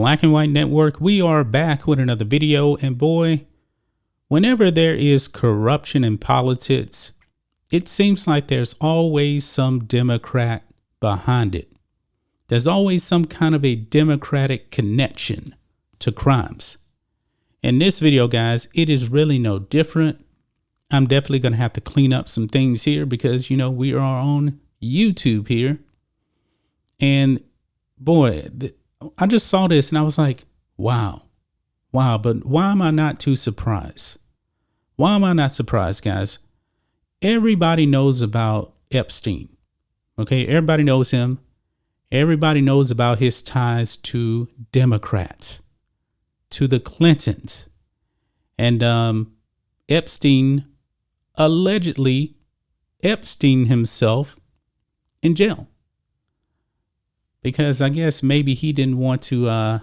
Black and White Network. We are back with another video, and boy, whenever there is corruption in politics, it seems like there's always some Democrat behind it. There's always some kind of a Democratic connection to crimes. In this video, guys, it is really no different. I'm definitely going to have to clean up some things here because, you know, we are on YouTube here. And boy, I just saw this and I was like, wow, but why am I not too surprised? Why am I not surprised, guys? Everybody knows about Epstein. Okay, everybody knows him. Everybody knows about his ties to Democrats, to the Clintons. And Epstein allegedly Epstein himself in jail. Because I guess maybe he didn't want to,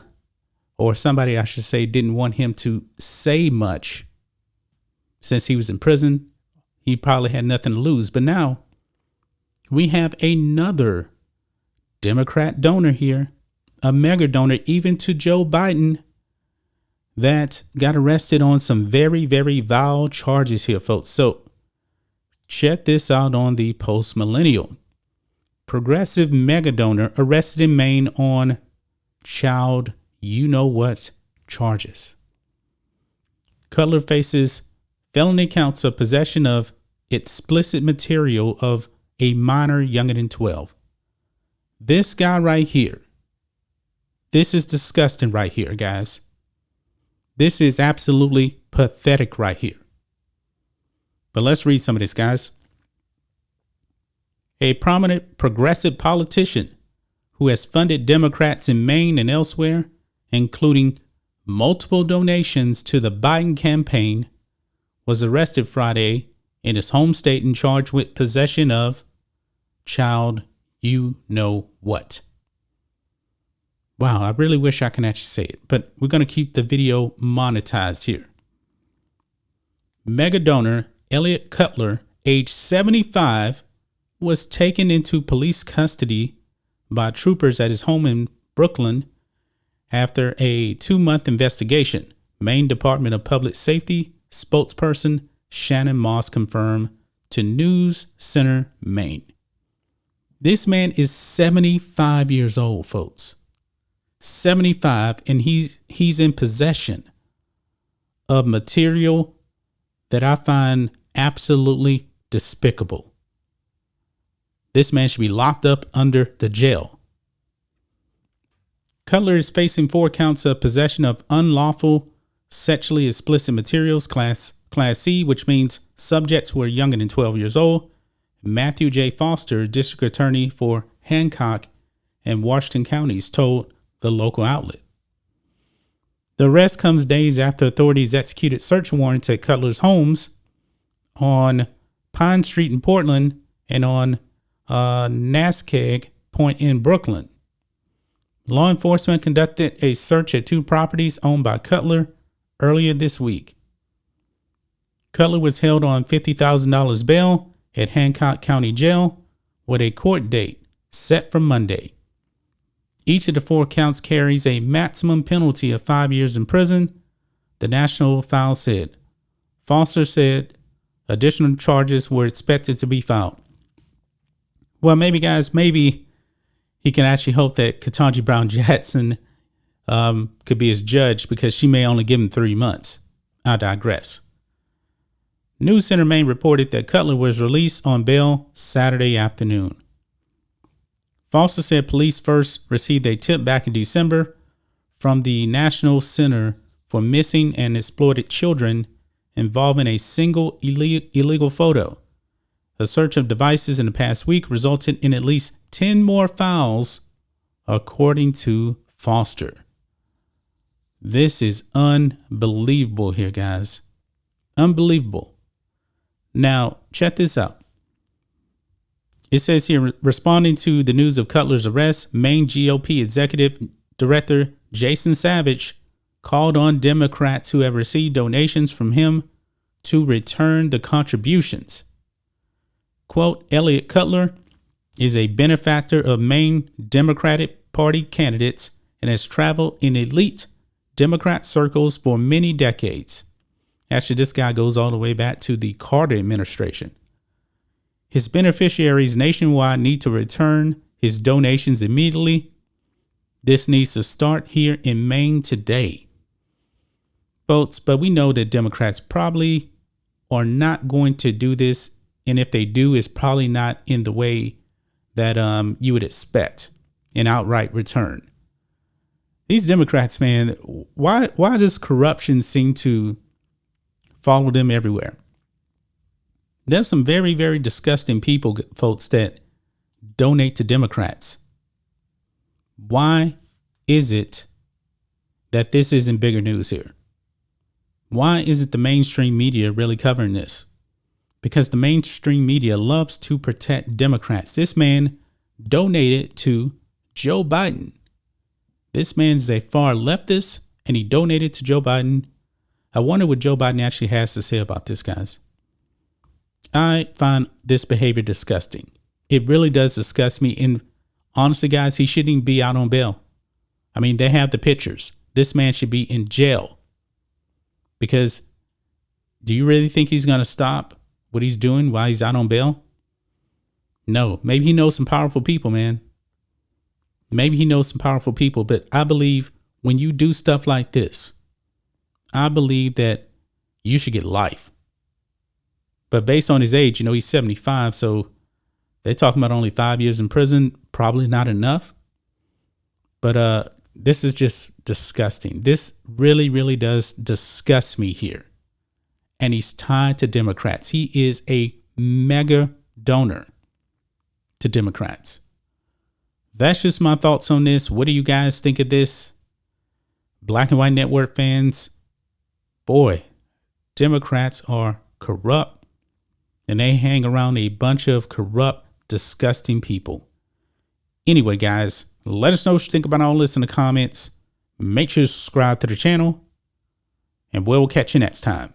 or somebody I should say didn't want him to say much since he was in prison. He probably had nothing to lose. But now we have another Democrat donor here, a mega donor even to Joe Biden, that got arrested on some very, very vile charges here, folks. So check this out on the Post Millennial. Progressive mega donor arrested in Maine on child you-know-what charges. Cutler faces felony counts of possession of explicit material of a minor younger than 12. This guy right here, this is disgusting right here, guys. This is absolutely pathetic right here. But let's read some of this, guys. A prominent progressive politician who has funded Democrats in Maine and elsewhere, including multiple donations to the Biden campaign, was arrested Friday in his home state and charged with possession of child you-know-what. Wow, I really wish I can actually say it, but we're going to keep the video monetized here. Mega donor Elliot Cutler, age 75, was taken into police custody by troopers at his home in Brooklyn after a 2-month investigation. Maine Department of Public Safety spokesperson Shannon Moss confirmed to News Center, Maine. This man is 75 years old, folks. 75, and he's in possession of material that I find absolutely despicable. This man should be locked up under the jail. Cutler is facing 4 counts of possession of unlawful sexually explicit materials, class C, which means subjects who are younger than 12 years old. Matthew J. Foster, district attorney for Hancock and Washington counties, told the local outlet. The arrest comes days after authorities executed search warrants at Cutler's homes on Pine Street in Portland and on Naskeg Point in Brooklyn. Law enforcement conducted a search at 2 properties owned by Cutler earlier this week. Cutler was held on $50,000 bail at Hancock County Jail with a court date set for Monday. Each of the 4 counts carries a maximum penalty of 5 years in prison, the national file said. Foster said additional charges were expected to be filed. Well, maybe, guys, maybe he can actually hope that Ketanji Brown Jackson could be his judge because she may only give him 3 months. I digress. News Center Maine reported that Cutler was released on bail Saturday afternoon. Foster said police first received a tip back in December from the National Center for Missing and Exploited Children involving a single illegal photo. A search of devices in the past week resulted in at least 10 more files, according to Foster. This is unbelievable here, guys. Unbelievable. Now, check this out. It says here, responding to the news of Cutler's arrest, Maine GOP Executive Director Jason Savage called on Democrats who have received donations from him to return the contributions. Quote, Elliot Cutler is a benefactor of Maine Democratic Party candidates and has traveled in elite Democrat circles for many decades. Actually, this guy goes all the way back to the Carter administration. His beneficiaries nationwide need to return his donations immediately. This needs to start here in Maine today. Folks, but we know that Democrats probably are not going to do this. And if they do, it's probably not in the way that you would expect, an outright return. These Democrats, man, why does corruption seem to follow them everywhere? There's some very, very disgusting people, folks, that donate to Democrats. Why is it that this isn't bigger news here? Why isn't the mainstream media really covering this? Because the mainstream media loves to protect Democrats. This man donated to Joe Biden. This man's a far leftist, and he donated to Joe Biden. I wonder what Joe Biden actually has to say about this, guys. I find this behavior disgusting. It really does disgust me. And honestly, guys, he shouldn't even be out on bail. I mean, they have the pictures. This man should be in jail. Because do you really think he's going to stop what he's doing while he's out on bail? No. Maybe he knows some powerful people, man. Maybe he knows some powerful people. But I believe when you do stuff like this, I believe that you should get life. But based on his age, he's 75. So they're talking about only 5 years in prison. Probably not enough. But this is just disgusting. This really, really does disgust me here. And he's tied to Democrats. He is a mega donor to Democrats. That's just my thoughts on this. What do you guys think of this? Black and White Network fans, boy, Democrats are corrupt. And they hang around a bunch of corrupt, disgusting people. Anyway, guys, let us know what you think about all this in the comments. Make sure to subscribe to the channel. And we'll catch you next time.